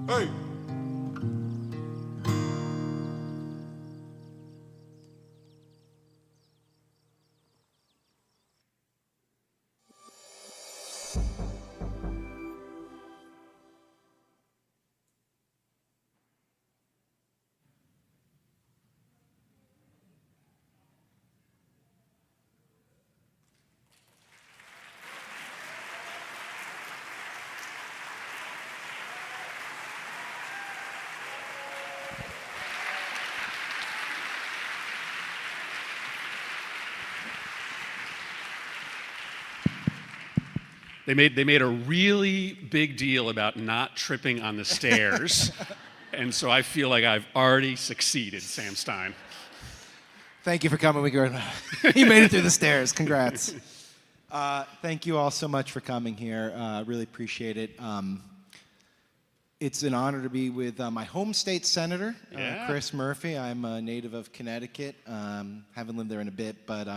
Hey! They made a really big deal about not tripping on the stairs, and so I feel like I've already succeeded, Sam Stein. Thank you for coming. You made it through the stairs. Congrats. Thank you all so much for coming here. Really appreciate it. It's an honor to be with my home state senator, Yeah. Chris Murphy. I'm a native of Connecticut. Haven't lived there in a bit, but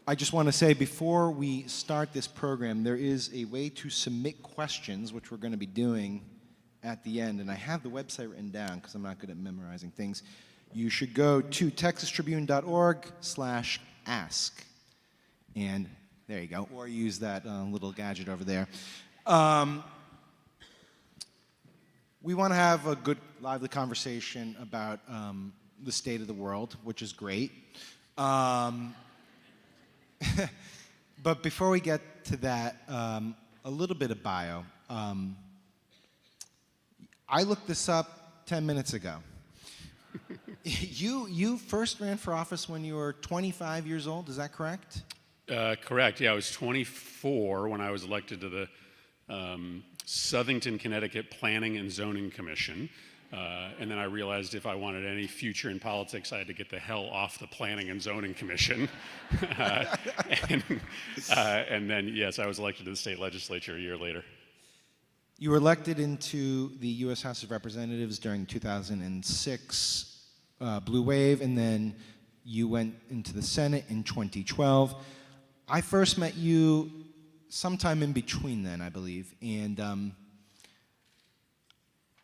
I just want to say before we start this program, there is a way to submit questions, which we're going to be doing at the end. And I have the website written down because I'm not good at memorizing things. You should go to texastribune.org/ask. And there you go. Or use that little gadget over there. We want to have a good, lively conversation about the state of the world, which is great. But before we get to that, a little bit of bio. I looked this up 10 minutes ago. You first ran for office when you were 25 years old, is that correct? Correct. Yeah, I was 24 when I was elected to the Southington, Connecticut Planning and Zoning Commission. And then I realized if I wanted any future in politics, I had to get the hell off the Planning and Zoning Commission. And then, yes, I was elected to the state legislature a year later. You were elected into the U.S. House of Representatives during 2006 Blue Wave, and then you went into the Senate in 2012. I first met you sometime in between then, I believe, and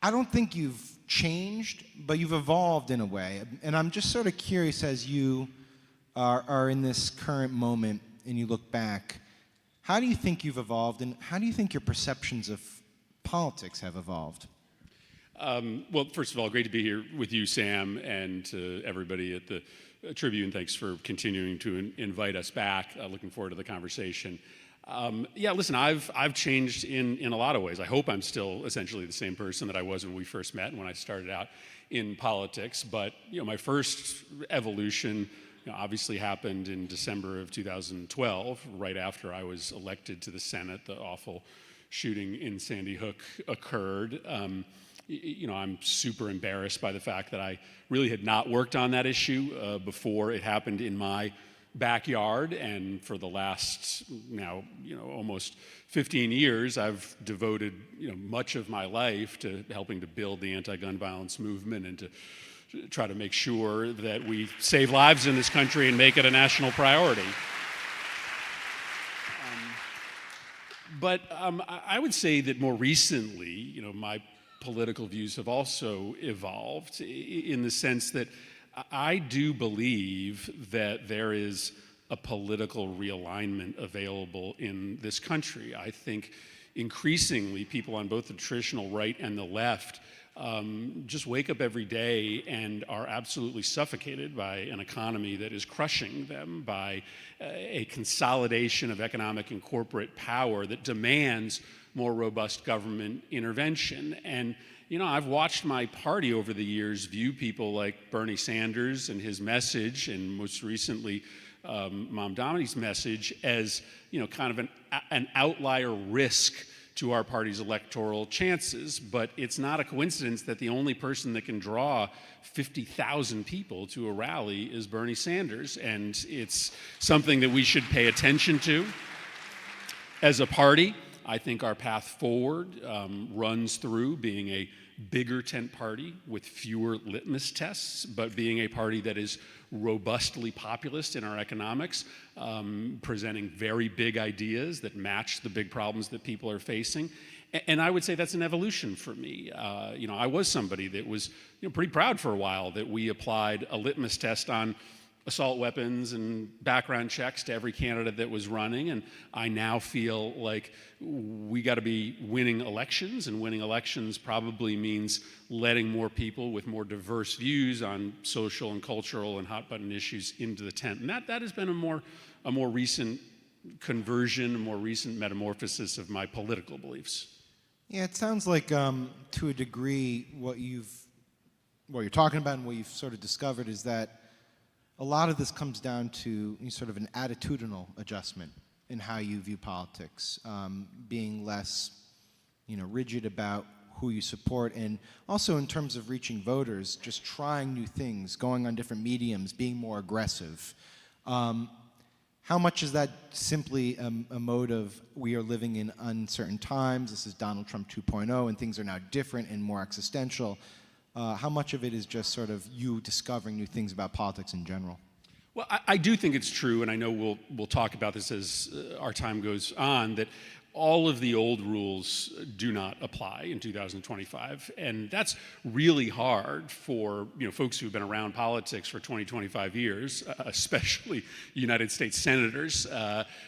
I don't think you've changed, but you've evolved in a way. And I'm just sort of curious, as you are in this current moment and you look back, how do you think you've evolved, and how do you think your perceptions of politics have evolved? Well, first of all, great to be here with you, Sam, and to everybody at the Tribune. Thanks for continuing to invite us back. Looking forward to the conversation. Yeah, listen, I've changed in a lot of ways. I hope I'm still essentially the same person that I was when we first met and when I started out in politics. But my first evolution obviously happened in December of 2012, right after I was elected to the Senate. The awful shooting in Sandy Hook occurred. I'm super embarrassed by the fact that I really had not worked on that issue before it happened in my backyard, and for the last now almost 15 years I've devoted much of my life to helping to build the anti-gun violence movement and to try to make sure that we save lives in this country and make it a national priority. But I would say that more recently, my political views have also evolved in the sense that I do believe that there is a political realignment available in this country. I think increasingly people on both the traditional right and the left just wake up every day and are absolutely suffocated by an economy that is crushing them, by a consolidation of economic and corporate power that demands more robust government intervention. And I've watched my party over the years view people like Bernie Sanders and his message, and most recently Mamdani's message, as kind of an outlier risk to our party's electoral chances. But it's not a coincidence that the only person that can draw 50,000 people to a rally is Bernie Sanders, and it's something that we should pay attention to. As a party, I think our path forward runs through being a bigger tent party with fewer litmus tests, but being a party that is robustly populist in our economics, presenting very big ideas that match the big problems that people are facing, And I would say that's an evolution for me. I was somebody that was pretty proud for a while that we applied a litmus test on assault weapons and background checks to every candidate that was running. And I now feel like we got to be winning elections, and winning elections probably means letting more people with more diverse views on social and cultural and hot button issues into the tent. And that has been a more recent conversion, a more recent metamorphosis of my political beliefs. Yeah, it sounds like to a degree what you're talking about and what you've sort of discovered is that a lot of this comes down to sort of an attitudinal adjustment in how you view politics, being less, rigid about who you support, and also in terms of reaching voters, just trying new things, going on different mediums, being more aggressive. How much is that simply a mode of we are living in uncertain times, this is Donald Trump 2.0, and things are now different and more existential? How much of it is just sort of you discovering new things about politics in general? Well, I do think it's true, and I know we'll talk about this as our time goes on, that all of the old rules do not apply in 2025, and that's really hard for folks who've been around politics for 20, 25 years, especially United States senators,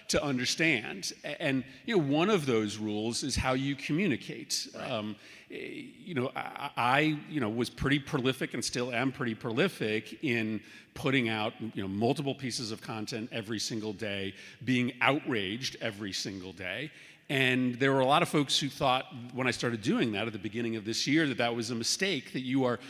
to understand. And one of those rules is how you communicate. Right. I was pretty prolific and still am pretty prolific in putting out multiple pieces of content every single day, being outraged every single day. And there were a lot of folks who thought when I started doing that at the beginning of this year that was a mistake, that you are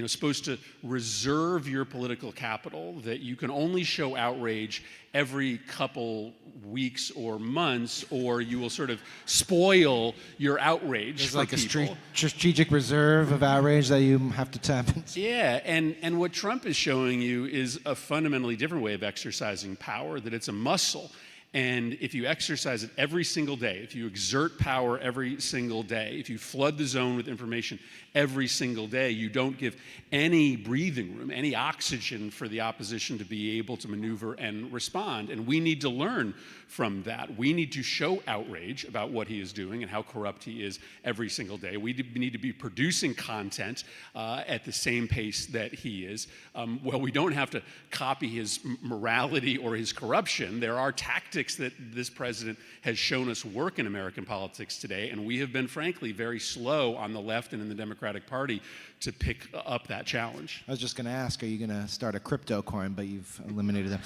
supposed to reserve your political capital, that you can only show outrage every couple weeks or months, or you will sort of spoil your outrage. There's for like people. A strategic reserve of outrage that you have to tap into. Yeah, and what Trump is showing you is a fundamentally different way of exercising power, that it's a muscle. And if you exercise it every single day, if you exert power every single day, if you flood the zone with information every single day, you don't give any breathing room, any oxygen for the opposition to be able to maneuver and respond. And we need to learn from that. We need to show outrage about what he is doing and how corrupt he is every single day. We need to be producing content at the same pace that he is. Well, we don't have to copy his morality or his corruption. There are tactics that this president has shown us work in American politics today, and we have been, frankly, very slow on the left and in the Democratic Party to pick up that challenge. I was just going to ask, are you going to start a crypto coin, but you've eliminated them.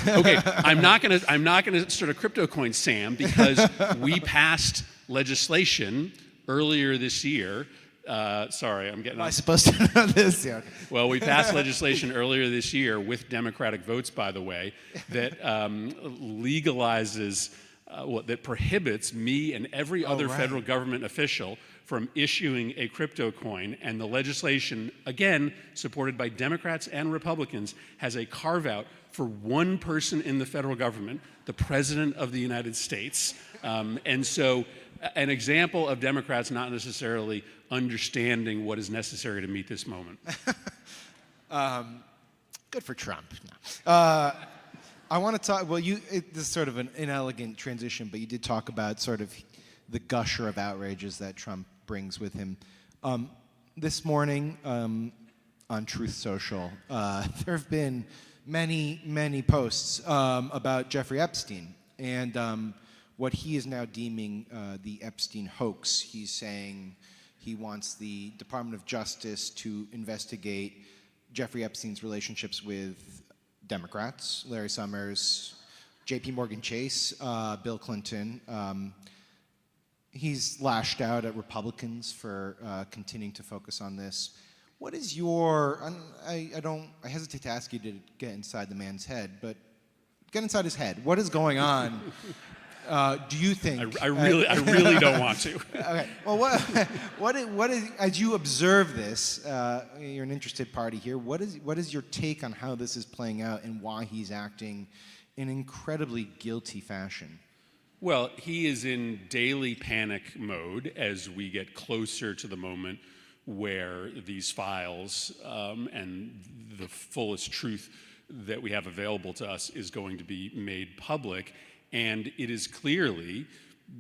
Okay, I'm not going to start a crypto coin, Sam, because we passed legislation earlier this year. Sorry, I'm getting. Am I supposed to know this? Yeah. Well, we passed legislation earlier this year with Democratic votes, by the way, that legalizes, that prohibits me and every other federal government official from issuing a crypto coin. And the legislation, again, supported by Democrats and Republicans, has a carve-out for one person in the federal government, the President of the United States. And so an example of Democrats not necessarily understanding what is necessary to meet this moment. Good for Trump. No. I want to talk, this is sort of an inelegant transition, but you did talk about sort of the gusher of outrages that Trump brings with him. This morning on Truth Social, there have been many posts about Jeffrey Epstein and what he is now deeming the Epstein hoax. He's saying he wants the Department of Justice to investigate Jeffrey Epstein's relationships with Democrats, Larry Summers, J.P. Morgan Chase, Bill Clinton. He's lashed out at Republicans for continuing to focus on this. What is your? I hesitate to ask you to get inside the man's head, but get inside his head. What is going on? Do you think? I really don't want to. Okay. Well, what is as you observe this? You're an interested party here. What is your take on how this is playing out and why he's acting in incredibly guilty fashion? Well, he is in daily panic mode as we get closer to the moment where these files and the fullest truth that we have available to us is going to be made public. And it is clearly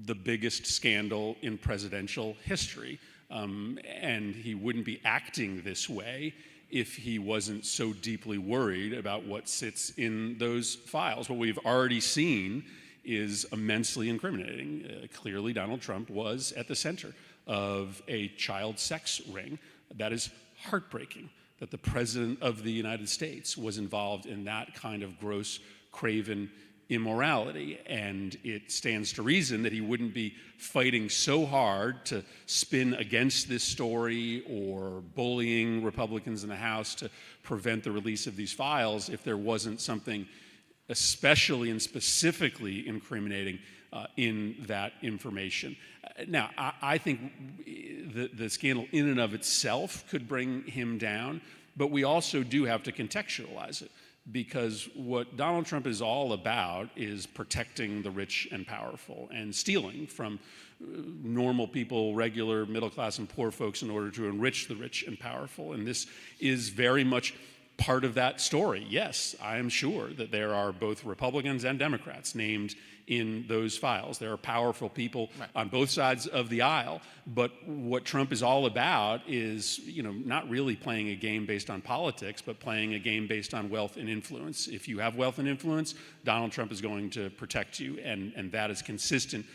the biggest scandal in presidential history. And he wouldn't be acting this way if he wasn't so deeply worried about what sits in those files. What we've already seen is immensely incriminating. Clearly, Donald Trump was at the center of a child sex ring. That is heartbreaking, that the President of the United States was involved in that kind of gross, craven immorality. And it stands to reason that he wouldn't be fighting so hard to spin against this story or bullying Republicans in the House to prevent the release of these files if there wasn't something especially and specifically incriminating in that information. Now, I think the scandal in and of itself could bring him down, but we also do have to contextualize it, because what Donald Trump is all about is protecting the rich and powerful and stealing from normal people, regular middle class and poor folks, in order to enrich the rich and powerful. And this is very much part of that story. Yes, I am sure that there are both Republicans and Democrats named in those files. There are powerful people on both sides of the aisle, but what Trump is all about is, not really playing a game based on politics, but playing a game based on wealth and influence. If you have wealth and influence, Donald Trump is going to protect you, and that is consistent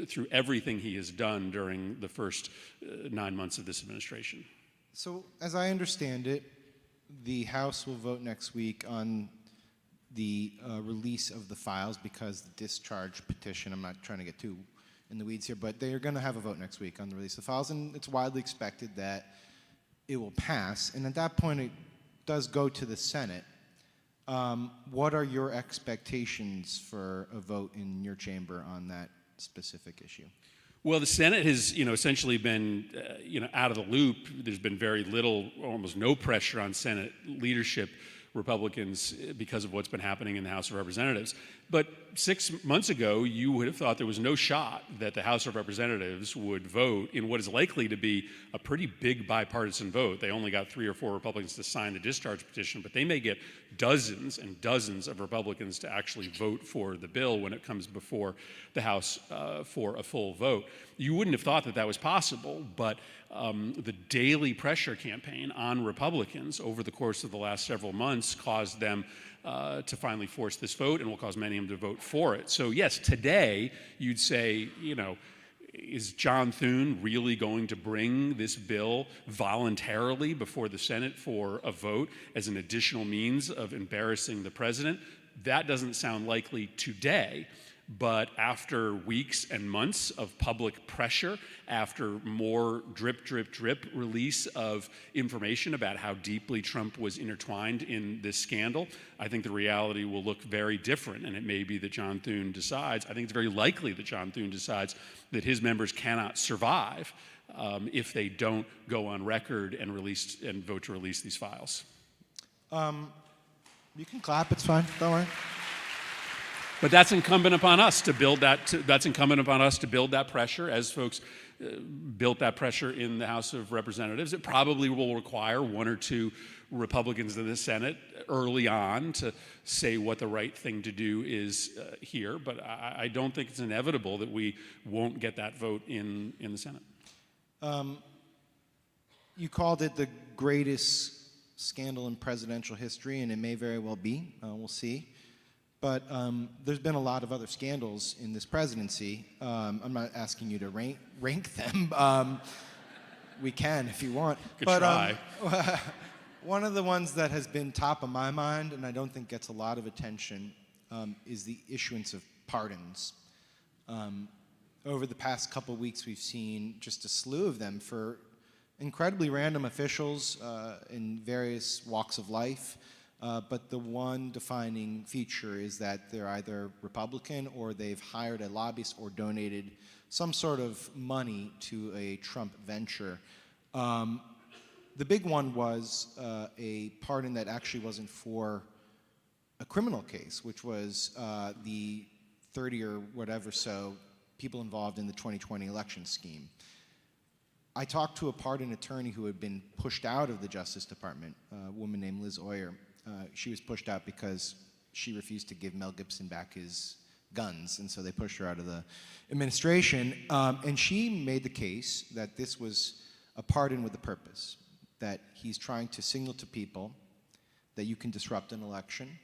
through everything he has done during the first 9 months of this administration. So, as I understand it, the House will vote next week on the release of the files, because the discharge petition, I'm not trying to get too in the weeds here, but they are going to have a vote next week on the release of the files, and it's widely expected that it will pass. And at that point, it does go to the Senate. What are your expectations for a vote in your chamber on that specific issue? Well, the Senate has, essentially been, out of the loop. There's been very little, almost no pressure on Senate leadership, Republicans, because of what's been happening in the House of Representatives. But 6 months ago, you would have thought there was no shot that the House of Representatives would vote in what is likely to be a pretty big bipartisan vote. They only got 3 or 4 Republicans to sign the discharge petition, but they may get dozens and dozens of Republicans to actually vote for the bill when it comes before the House for a full vote. You wouldn't have thought that that was possible, but the daily pressure campaign on Republicans over the course of the last several months caused them to finally force this vote, and will cause many of them to vote for it. So yes, today you'd say, is John Thune really going to bring this bill voluntarily before the Senate for a vote as an additional means of embarrassing the president? That doesn't sound likely today. But after weeks and months of public pressure, after more drip, drip, drip release of information about how deeply Trump was intertwined in this scandal, I think the reality will look very different. And it may be that John Thune decides, I think it's very likely that John Thune decides that his members cannot survive if they don't go on record and vote to release these files. You can clap, it's fine, don't worry. But that's incumbent upon us to build that. That's incumbent upon us to build that pressure, as folks built that pressure in the House of Representatives. It probably will require 1 or 2 Republicans in the Senate early on to say what the right thing to do is here. But I don't think it's inevitable that we won't get that vote in the Senate. You called it the greatest scandal in presidential history, and it may very well be. We'll see. But there's been a lot of other scandals in this presidency. I'm not asking you to rank them. We can if you want. Good try. One of the ones that has been top of my mind, and I don't think gets a lot of attention, is the issuance of pardons. Over the past couple of weeks, we've seen just a slew of them for incredibly random officials in various walks of life. But the one defining feature is that they're either Republican, or they've hired a lobbyist or donated some sort of money to a Trump venture. The big one was a pardon that actually wasn't for a criminal case, which was the 30 or whatever so people involved in the 2020 election scheme. I talked to a pardon attorney who had been pushed out of the Justice Department, a woman named Liz Oyer. She was pushed out because she refused to give Mel Gibson back his guns, and so they pushed her out of the administration. And she made the case that this was a pardon with a purpose, that he's trying to signal to people that you can disrupt an election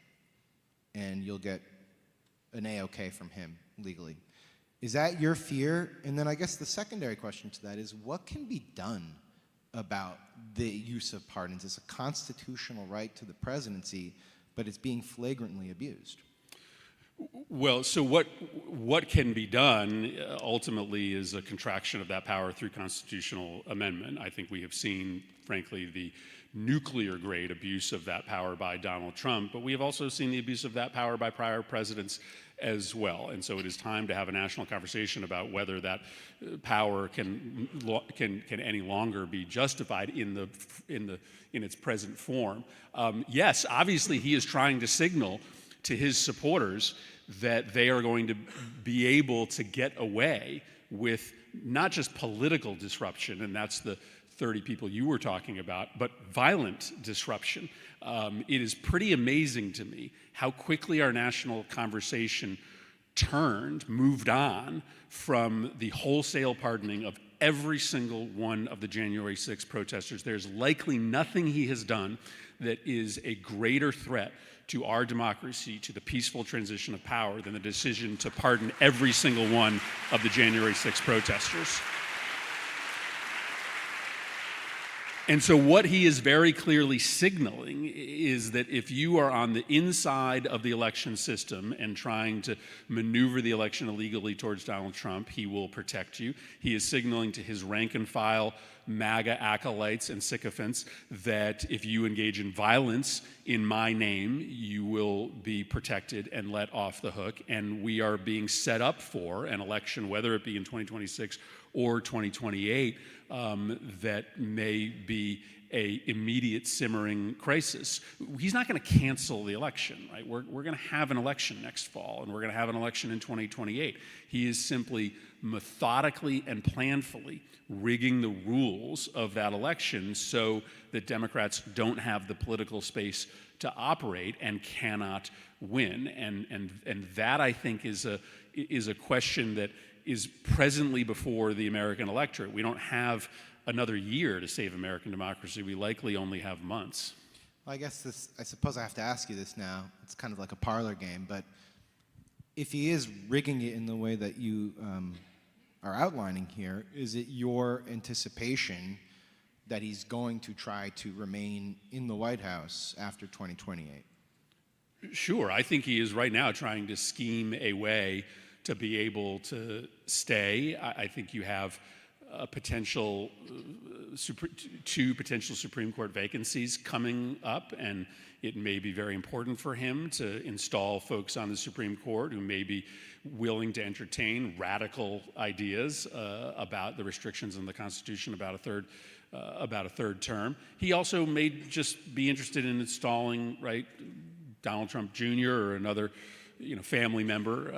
and you'll get an A-OK from him legally. Is that your fear? And then I guess the secondary question to that is, what can be done about the use of pardons? It's a constitutional right to the presidency, but it's being flagrantly abused. Well, so what can be done ultimately is a contraction of that power through constitutional amendment. I think we have seen, frankly, the nuclear grade abuse of that power by Donald Trump, but we have also seen the abuse of that power by prior presidents as well. And so it is time to have a national conversation about whether that power can any longer be justified in its present form. Yes, obviously he is trying to signal to his supporters that they are going to be able to get away with not just political disruption, and that's the 30 people you were talking about, but violent disruption. It is pretty amazing to me how quickly our national conversation moved on from the wholesale pardoning of every single one of the January 6th protesters. There's likely nothing he has done that is a greater threat to our democracy, to the peaceful transition of power, than the decision to pardon every single one of the January 6th protesters. And so what he is very clearly signaling is that if you are on the inside of the election system and trying to maneuver the election illegally towards Donald Trump, he will protect you. He is signaling to his rank and file MAGA acolytes and sycophants that if you engage in violence in my name, you will be protected and let off the hook. And we are being set up for an election, whether it be in 2026 or 2028, that may be a immediate simmering crisis. He's not going to cancel the election, right? We're going to have an election next fall, and we're going to have an election in 2028. He is simply methodically and planfully rigging the rules of that election so that Democrats don't have the political space to operate and cannot win. And that, I think, is a question that is presently before the American electorate. We don't have another year to save American democracy. We likely only have months. Well, I suppose I have to ask you this now. It's kind of like a parlor game, but if he is rigging it in the way that you are outlining here, is it your anticipation that he's going to try to remain in the White House after 2028? Sure. I think he is right now trying to scheme a way to be able to stay. I think you have a two potential Supreme Court vacancies coming up, and it may be very important for him to install folks on the Supreme Court who may be willing to entertain radical ideas about the restrictions in the Constitution about a third term. He also may just be interested in installing, right, Donald Trump Jr. or another family member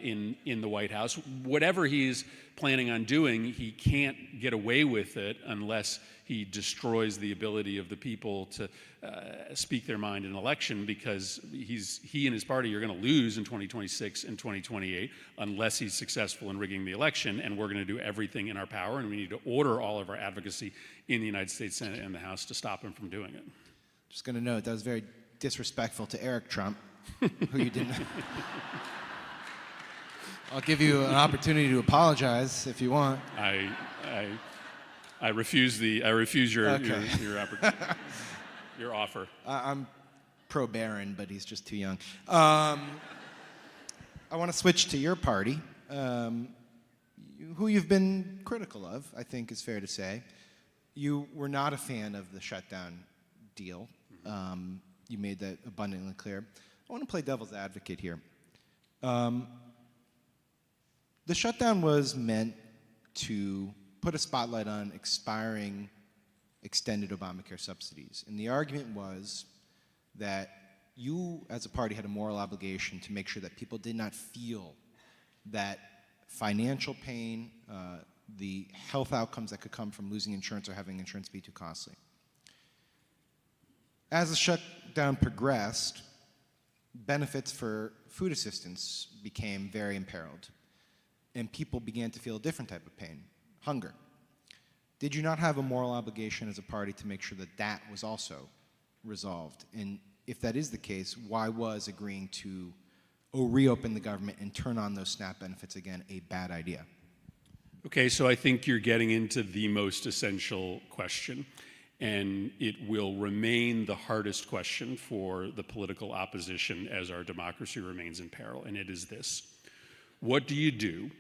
in the White House. Whatever he's planning on doing, he can't get away with it unless he destroys the ability of the people to speak their mind in an election, because he and his party are going to lose in 2026 and 2028 unless he's successful in rigging the election, and we're going to do everything in our power, and we need to order all of our advocacy in the United States Senate and the House to stop him from doing it. Just going to note, that was very disrespectful to Eric Trump, who you didn't. I'll give you an opportunity to apologize if you want. I refuse your Okay. your offer. I'm pro Barron, but he's just too young. I want to switch to your party, who you've been critical of, I think is fair to say. You were not a fan of the shutdown deal. You made that abundantly clear. I want to play devil's advocate here. The shutdown was meant to put a spotlight on expiring extended Obamacare subsidies. And the argument was that you, as a party, had a moral obligation to make sure that people did not feel that financial pain, the health outcomes that could come from losing insurance or having insurance be too costly. As the shutdown progressed, benefits for food assistance became very imperiled, and people began to feel a different type of pain, hunger. Did you not have a moral obligation as a party to make sure that that was also resolved? And if that is the case, why was agreeing to reopen the government and turn on those SNAP benefits again a bad idea? Okay, so I think you're getting into the most essential question, and it will remain the hardest question for the political opposition as our democracy remains in peril, and it is this. What do you do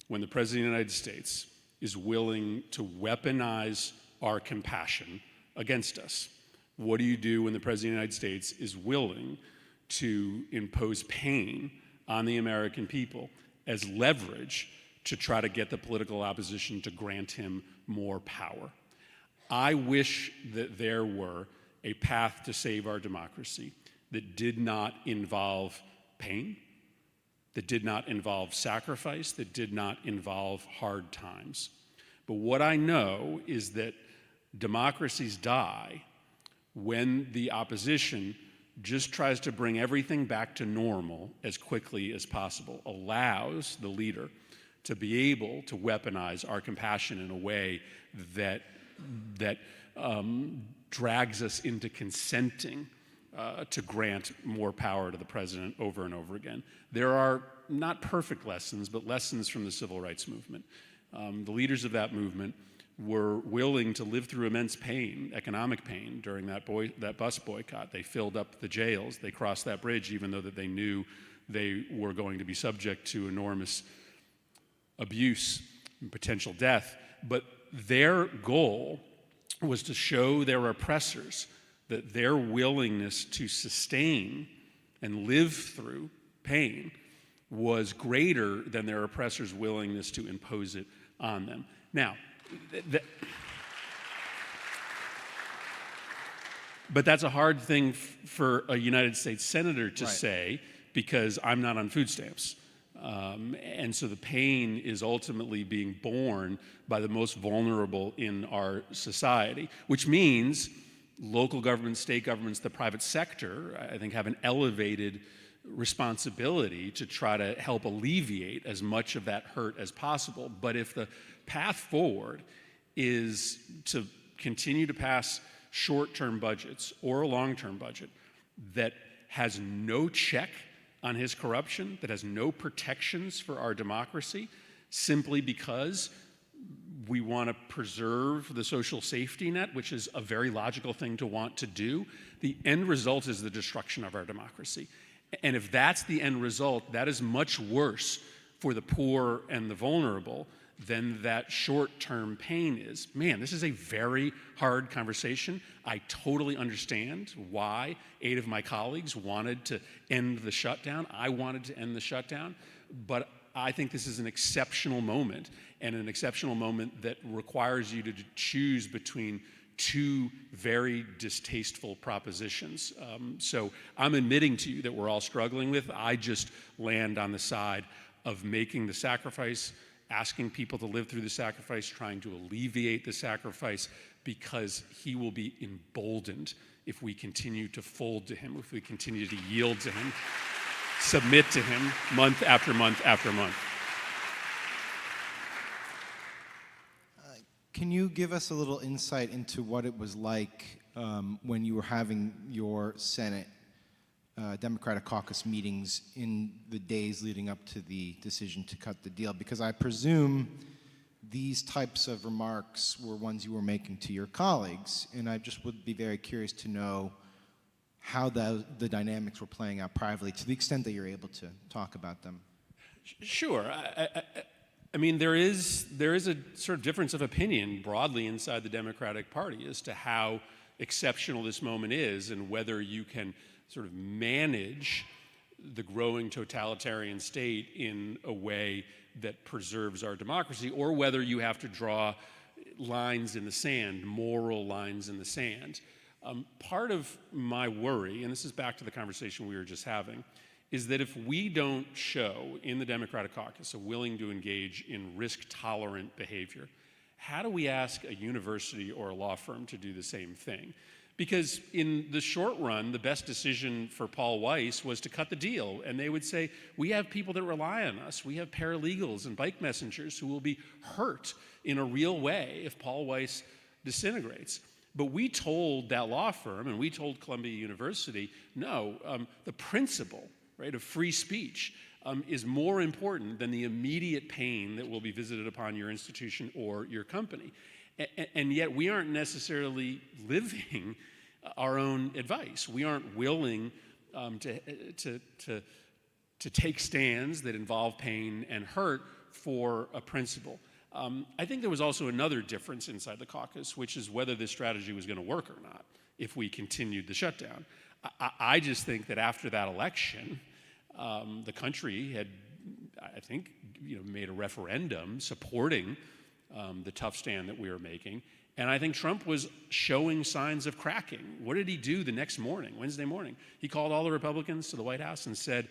when the President of the United States is willing to weaponize our compassion against us? What do you do when the President of the United States is willing to impose pain on the American people as leverage to try to get the political opposition to grant him more power? I wish that there were a path to save our democracy that did not involve pain, that did not involve sacrifice, that did not involve hard times. But what I know is that democracies die when the opposition just tries to bring everything back to normal as quickly as possible, allows the leader to be able to weaponize our compassion in a way that drags us into consenting to grant more power to the president over and over again. There are not perfect lessons, but lessons from the civil rights movement. The leaders of that movement were willing to live through immense pain, economic pain, during that bus boycott. They filled up the jails. They crossed that bridge even though that they knew they were going to be subject to enormous abuse and potential death. But their goal was to show their oppressors that their willingness to sustain and live through pain was greater than their oppressors' willingness to impose it on them. Now, but that's a hard thing for a United States senator to say, because I'm not on food stamps. And so the pain is ultimately being borne by the most vulnerable in our society, which means local governments, state governments, the private sector, I think, have an elevated responsibility to try to help alleviate as much of that hurt as possible. But if the path forward is to continue to pass short-term budgets or a long-term budget that has no check on his corruption, that has no protections for our democracy, simply because we want to preserve the social safety net, which is a very logical thing to want to do, the end result is the destruction of our democracy. And if that's the end result, that is much worse for the poor and the vulnerable than that short-term pain is. Man, this is a very hard conversation. I totally understand why 8 of my colleagues wanted to end the shutdown. I wanted to end the shutdown, but I think this is an exceptional moment, and an exceptional moment that requires you to choose between two very distasteful propositions. So I'm admitting to you that we're all struggling with. I just land on the side of making the sacrifice, asking people to live through the sacrifice, trying to alleviate the sacrifice, because he will be emboldened if we continue to fold to him, if we continue to yield to him, submit to him month after month after month. Can you give us a little insight into what it was like when you were having your Senate Democratic caucus meetings in the days leading up to the decision to cut the deal? Because I presume these types of remarks were ones you were making to your colleagues, and I just would be very curious to know how the dynamics were playing out privately, to the extent that you're able to talk about them. Sure. I mean, there is a sort of difference of opinion broadly inside the Democratic Party as to how exceptional this moment is and whether you can sort of manage the growing totalitarian state in a way that preserves our democracy, or whether you have to draw lines in the sand, moral lines in the sand. Part of my worry, and this is back to the conversation we were just having, is that if we don't show in the Democratic caucus a willing to engage in risk-tolerant behavior, how do we ask a university or a law firm to do the same thing? Because in the short run, the best decision for Paul Weiss was to cut the deal. And they would say, we have people that rely on us. We have paralegals and bike messengers who will be hurt in a real way if Paul Weiss disintegrates. But we told that law firm, and we told Columbia University, no, the principle, right, of free speech is more important than the immediate pain that will be visited upon your institution or your company. And yet we aren't necessarily living our own advice. We aren't willing to take stands that involve pain and hurt for a principle. I think there was also another difference inside the caucus, which is whether this strategy was going to work or not if we continued the shutdown. I just think that after that election, the country had, I think, made a referendum supporting the tough stand that we were making. And I think Trump was showing signs of cracking. What did he do the next morning, Wednesday morning? He called all the Republicans to the White House and said,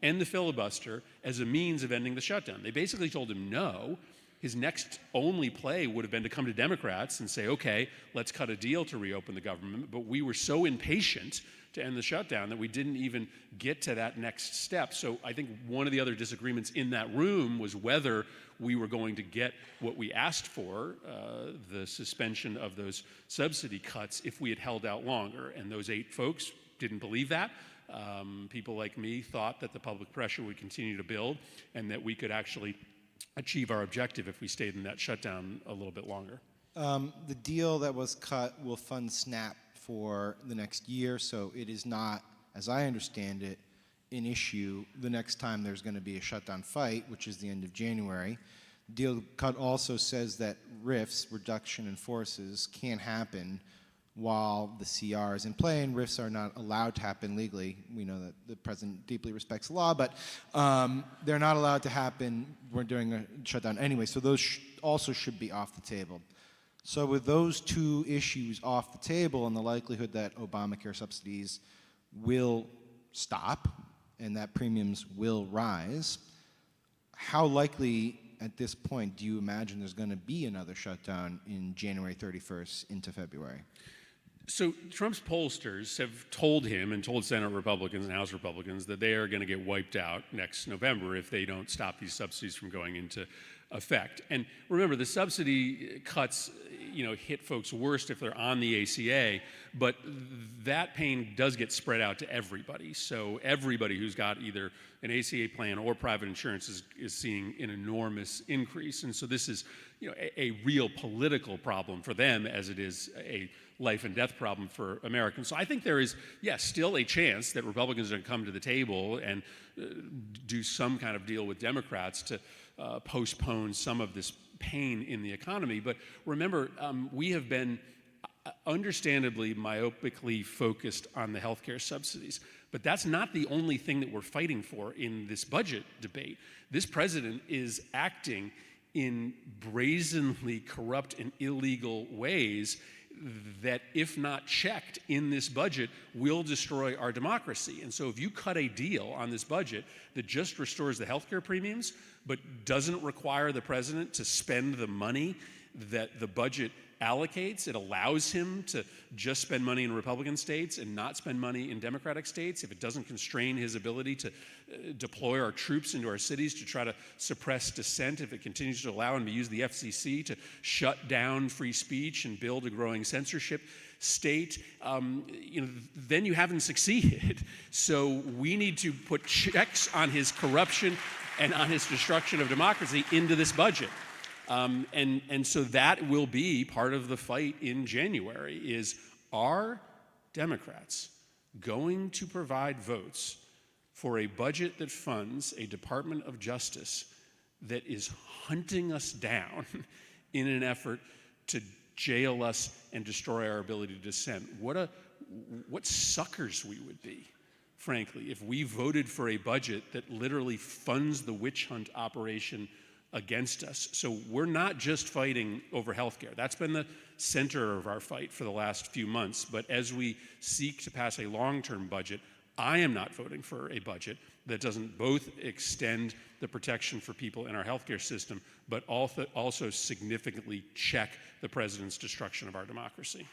end the filibuster as a means of ending the shutdown. They basically told him no. His next only play would have been to come to Democrats and say, okay, let's cut a deal to reopen the government. But we were so impatient to end the shutdown that we didn't even get to that next step. So I think one of the other disagreements in that room was whether we were going to get what we asked for, the suspension of those subsidy cuts, if we had held out longer. And those 8 folks didn't believe that. People like me thought that the public pressure would continue to build and that we could actually achieve our objective if we stayed in that shutdown a little bit longer. The deal that was cut will fund SNAP for the next year, so it is not, as I understand it, an issue the next time there's going to be a shutdown fight, which is the end of January. The deal cut also says that RIFs, reduction in forces, can't happen while the CR is in play, and RIFs are not allowed to happen legally. We know that the president deeply respects the law, but they're not allowed to happen during a shutdown anyway, so those also should be off the table. So with those 2 issues off the table and the likelihood that Obamacare subsidies will stop and that premiums will rise, how likely at this point do you imagine there's going to be another shutdown in January 31st into February? So Trump's pollsters have told him and told Senate Republicans and House Republicans that they are going to get wiped out next November if they don't stop these subsidies from going into effect. And remember, the subsidy cuts, hit folks worst if they're on the ACA, but that pain does get spread out to everybody. So everybody who's got either an ACA plan or private insurance is seeing an enormous increase. And so this is, a real political problem for them as it is a life and death problem for Americans. So I think there is, yes, still a chance that Republicans are going to come to the table and do some kind of deal with Democrats to postpone some of this pain in the economy. But remember, we have been understandably myopically focused on the healthcare subsidies. But that's not the only thing that we're fighting for in this budget debate. This president is acting in brazenly corrupt and illegal ways that, if not checked in this budget, will destroy our democracy. And so if you cut a deal on this budget that just restores the healthcare premiums, but doesn't require the president to spend the money that the budget allocates, it allows him to just spend money in Republican states and not spend money in Democratic states, if it doesn't constrain his ability to deploy our troops into our cities to try to suppress dissent, if it continues to allow him to use the FCC to shut down free speech and build a growing censorship state, then you haven't succeeded. So we need to put checks on his corruption and on his destruction of democracy into this budget. And so that will be part of the fight in January is, are Democrats going to provide votes for a budget that funds a Department of Justice that is hunting us down in an effort to jail us and destroy our ability to dissent? What suckers we would be, frankly, if we voted for a budget that literally funds the witch hunt operation against us. So we're not just fighting over healthcare. That's been the center of our fight for the last few months. But as we seek to pass a long-term budget, I am not voting for a budget that doesn't both extend the protection for people in our healthcare system, but also significantly check the president's destruction of our democracy.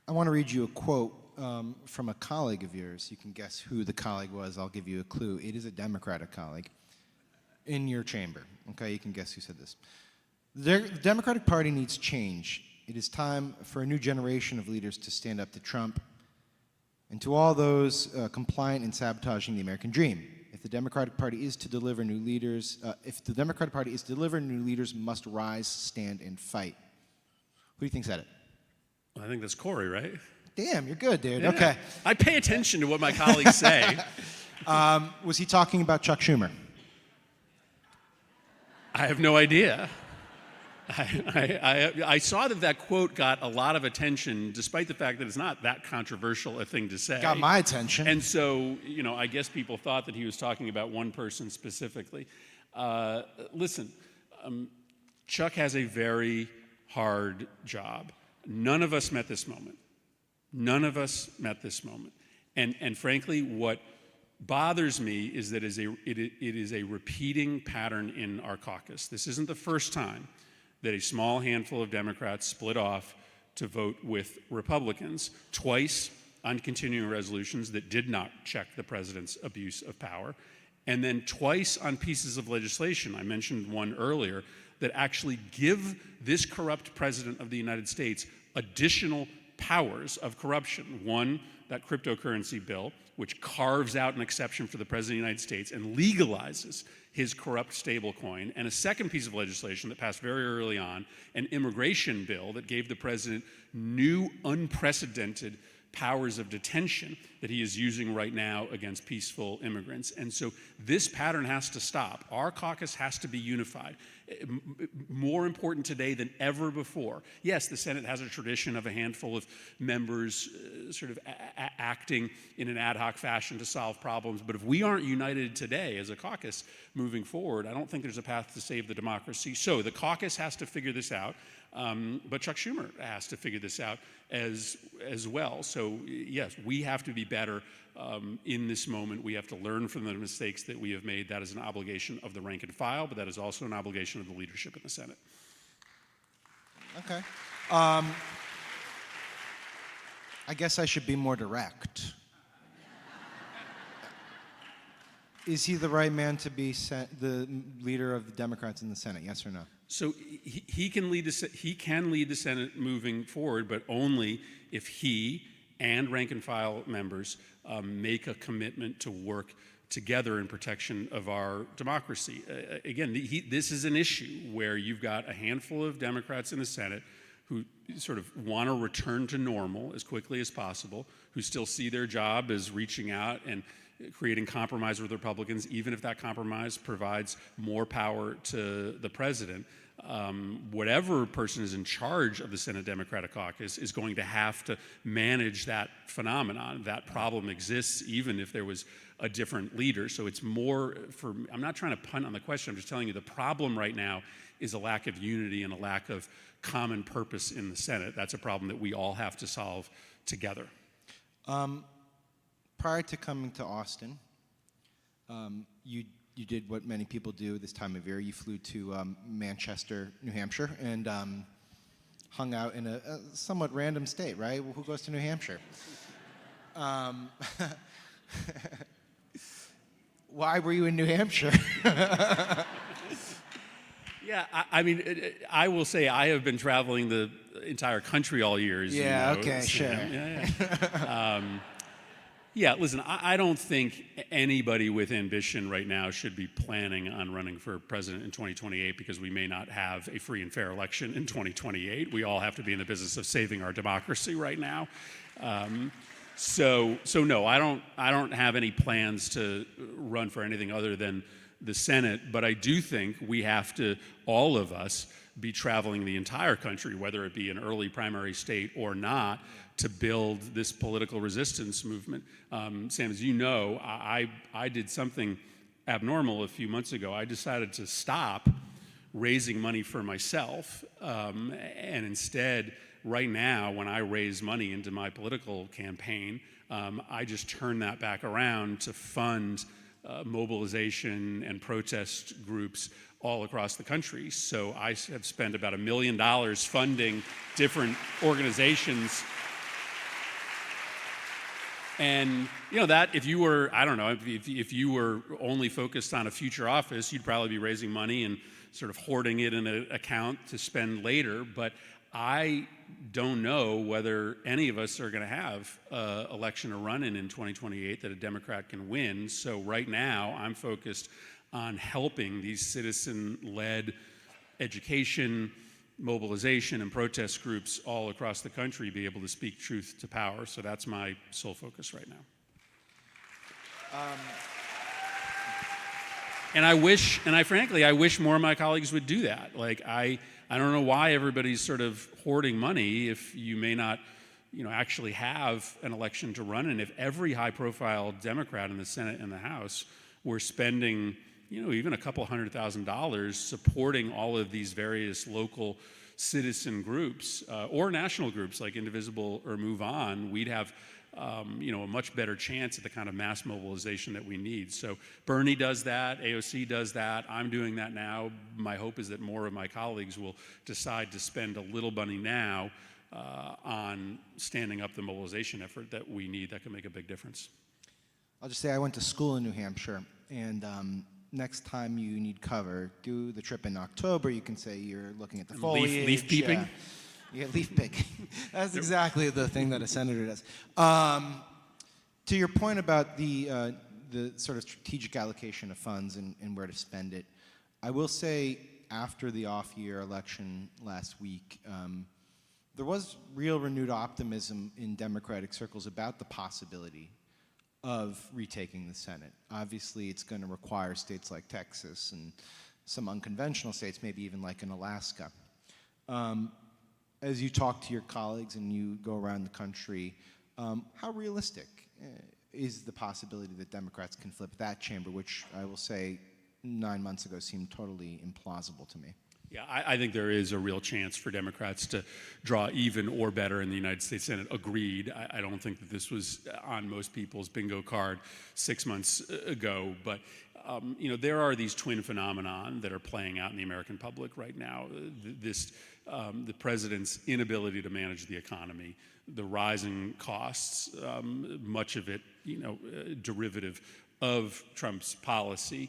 I want to read you a quote from a colleague of yours. You can guess who the colleague was. I'll give you a clue. It is a Democratic colleague in your chamber. Okay, you can guess who said this. The Democratic Party needs change. It is time for a new generation of leaders to stand up to Trump and to all those compliant and sabotaging the American dream. If the Democratic Party is to deliver new leaders, must rise, stand, and fight. Who do you think said it? I think that's Corey, right? Damn, you're good, dude. Yeah. Okay. I pay attention to what my colleagues say. Was he talking about Chuck Schumer? I have no idea. I saw that quote got a lot of attention, despite the fact that it's not that controversial a thing to say. Got my attention. And so, I guess people thought that he was talking about one person specifically. Listen, Chuck has a very hard job. None of us met this moment. None of us met this moment. And frankly, what bothers me is that it is a repeating pattern in our caucus. This isn't the first time that a small handful of Democrats split off to vote with Republicans, twice on continuing resolutions that did not check the president's abuse of power, and then twice on pieces of legislation, I mentioned one earlier, that actually give this corrupt president of the United States additional powers of corruption. One, that cryptocurrency bill, which carves out an exception for the president of the United States and legalizes his corrupt stablecoin, and a second piece of legislation that passed very early on, an immigration bill that gave the president new unprecedented powers of detention that he is using right now against peaceful immigrants. And so this pattern has to stop. Our caucus has to be unified. More important today than ever before. Yes, the Senate has a tradition of a handful of members sort of acting in an ad hoc fashion to solve problems, but if we aren't united today as a caucus moving forward, I don't think there's a path to save the democracy. So the caucus has to figure this out, but Chuck Schumer has to figure this out as well. So yes, we have to be better in this moment. We have to learn from the mistakes that we have made. That is an obligation of the rank and file, but that is also an obligation of the leadership in the Senate. Okay. I guess I should be more direct. Is he the right man to be the leader of the Democrats in the Senate? Yes or no? So he can lead the Senate moving forward, but only if he and rank and file members make a commitment to work together in protection of our democracy. Again, this is an issue where you've got a handful of Democrats in the Senate who sort of want to return to normal as quickly as possible, who still see their job as reaching out and creating compromise with Republicans, even if that compromise provides more power to the president. Whatever person is in charge of the Senate Democratic Caucus is going to have to manage that phenomenon. That problem exists even if there was a different leader. So it's more for, I'm not trying to punt on the question, I'm just telling you the problem right now is a lack of unity and a lack of common purpose in the Senate. That's a problem that we all have to solve together. Prior to coming to Austin, you did what many people do this time of year. You flew to Manchester, New Hampshire, and hung out in a somewhat random state, right? Well, who goes to New Hampshire? Why were you in New Hampshire? Yeah, I mean, I will say I have been traveling the entire country all year. Yeah, okay, so, sure. Yeah. Yeah, listen, I don't think anybody with ambition right now should be planning on running for president in 2028 because we may not have a free and fair election in 2028. We all have to be in the business of saving our democracy right now. So no, I don't have any plans to run for anything other than the Senate, but I do think we have to, all of us, be traveling the entire country, whether it be an early primary state or not, to build this political resistance movement. Sam, as you know, I did something abnormal a few months ago. I decided to stop raising money for myself, and instead, right now, when I raise money into my political campaign, I just turn that back around to fund mobilization and protest groups all across the country. So I have spent about $1 million funding different organizations And that if you were, I don't know, if you were only focused on a future office, you'd probably be raising money and sort of hoarding it in an account to spend later. But I don't know whether any of us are going to have an election to run in 2028 that a Democrat can win. So right now, I'm focused on helping these citizen-led education, mobilization, and protest groups all across the country be able to speak truth to power. So that's my sole focus right now. And frankly, I wish more of my colleagues would do that. Like, I don't know why everybody's sort of hoarding money if you may not, actually have an election to run in. If every high-profile Democrat in the Senate and the House were spending, even a couple $100,000 supporting all of these various local citizen groups or national groups like Indivisible or Move On, we'd have a much better chance at the kind of mass mobilization that we need. So Bernie does that, AOC does that, I'm doing that now. My hope is that more of my colleagues will decide to spend a little money now on standing up the mobilization effort that we need that can make a big difference. I'll just say I went to school in New Hampshire, and next time you need cover, do the trip in October. You can say you're looking at the foliage. Leaf peeping? Yeah, leaf picking. That's exactly the thing that a senator does. To your point about the sort of strategic allocation of funds and where to spend it, I will say after the off-year election last week, there was real renewed optimism in Democratic circles about the possibility of retaking the Senate. Obviously, it's going to require states like Texas and some unconventional states, maybe even like in Alaska. As you talk to your colleagues and you go around the country, how realistic is the possibility that Democrats can flip that chamber, which I will say 9 months ago seemed totally implausible to me? Yeah, I think there is a real chance for Democrats to draw even or better in the United States Senate. Agreed. I don't think that this was on most people's bingo card 6 months ago, but there are these twin phenomenon that are playing out in the American public right now. The president's inability to manage the economy, the rising costs, much of it, derivative of Trump's policy,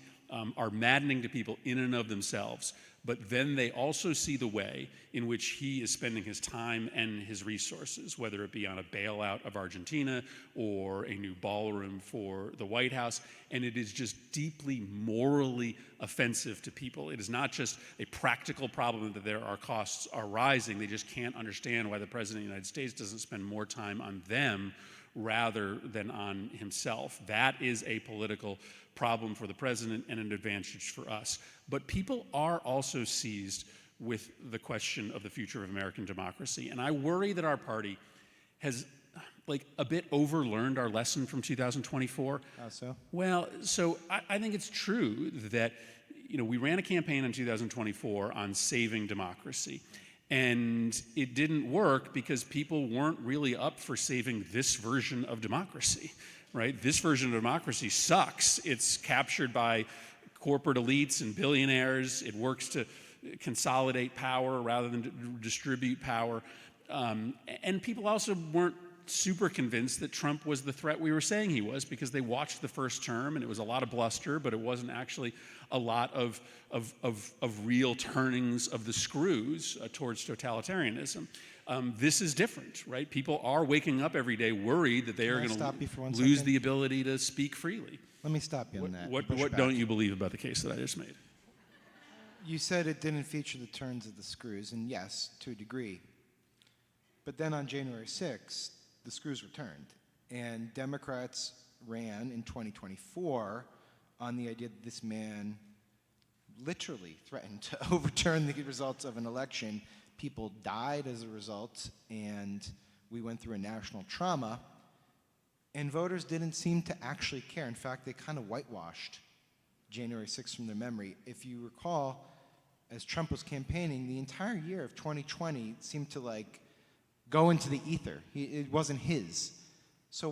are maddening to people in and of themselves. But then they also see the way in which he is spending his time and his resources, whether it be on a bailout of Argentina or a new ballroom for the White House, and it is just deeply morally offensive to people. It is not just a practical problem that our costs are rising. They just can't understand why the President of the United States doesn't spend more time on them rather than on himself. That is a political problem for the president and an advantage for us. But people are also seized with the question of the future of American democracy. And I worry that our party has a bit overlearned our lesson from 2024. How so? Well, so I think it's true that, we ran a campaign in 2024 on saving democracy. And it didn't work because people weren't really up for saving this version of democracy, right? This version of democracy sucks. It's captured by corporate elites and billionaires. It works to consolidate power rather than distribute power. And people also weren't super convinced that Trump was the threat we were saying he was, because they watched the first term and it was a lot of bluster, but it wasn't actually a lot of real turnings of the screws towards totalitarianism. This is different, right? People are waking up every day worried that they are going to lose the ability to speak freely. Let me stop you on that. What don't you believe about the case that I just made? You said it didn't feature the turns of the screws, and yes, to a degree. But then on January 6th, the screws were turned, and Democrats ran in 2024 on the idea that this man literally threatened to overturn the results of an election. People died as a result, and we went through a national trauma, and voters didn't seem to actually care. In fact, they kind of whitewashed January 6th from their memory. If you recall, as Trump was campaigning, the entire year of 2020 seemed to go into the ether. It wasn't his. So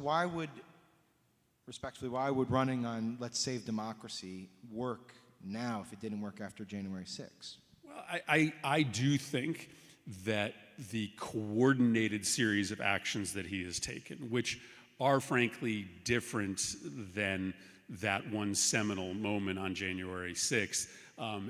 respectfully, why would running on let's save democracy work now if it didn't work after January 6th? Well, I do think that the coordinated series of actions that he has taken, which are frankly different than that one seminal moment on January 6th,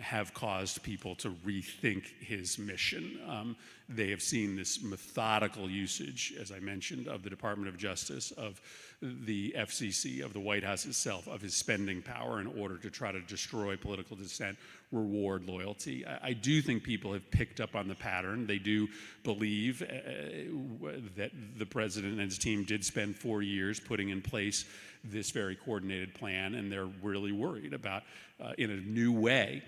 have caused people to rethink his mission. They have seen this methodical usage, as I mentioned, of the Department of Justice, of the FCC, of the White House itself, of his spending power in order to try to destroy political dissent, reward loyalty. I do think people have picked up on the pattern. They do believe that the president and his team did spend 4 years putting in place this very coordinated plan, and they're really worried about, in a new way,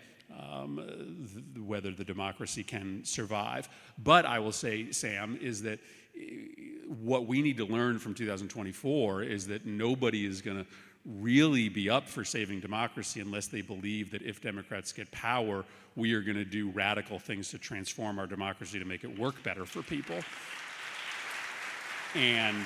whether the democracy can survive. But I will say, Sam, is that what we need to learn from 2024 is that nobody is going to really be up for saving democracy unless they believe that if Democrats get power, we are going to do radical things to transform our democracy to make it work better for people. And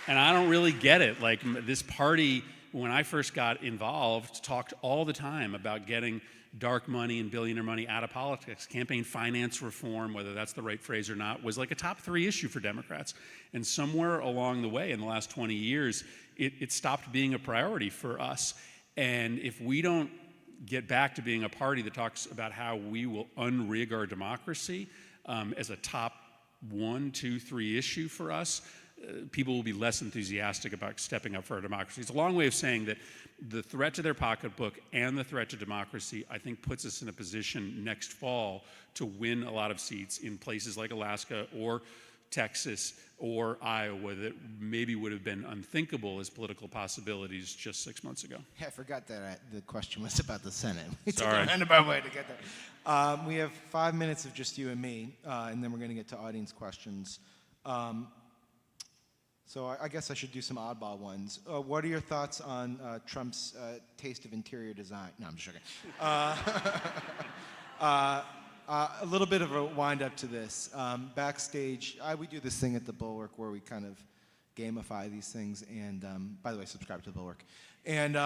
I don't really get it. Like, this party, when I first got involved, talked all the time about getting dark money and billionaire money out of politics. Campaign finance reform, whether that's the right phrase or not, was like a top 3 issue for Democrats. And somewhere along the way, in the last 20 years, it stopped being a priority for us. And if we don't get back to being a party that talks about how we will unrig our democracy as a top 1, 2, 3 issue for us, people will be less enthusiastic about stepping up for our democracy. It's a long way of saying that the threat to their pocketbook and the threat to democracy, I think, puts us in a position next fall to win a lot of seats in places like Alaska or Texas or Iowa that maybe would have been unthinkable as political possibilities just 6 months ago. Yeah, I forgot that the question was about the Senate. We took Sorry. a roundabout way to get there. We have 5 minutes of just you and me, and then we're going to get to audience questions. So I guess I should do some oddball ones. What are your thoughts on Trump's taste of interior design? No, I'm just joking. A little bit of a wind up to this. Backstage, we do this thing at the Bulwark where we kind of gamify these things. And by the way, subscribe to the Bulwark. And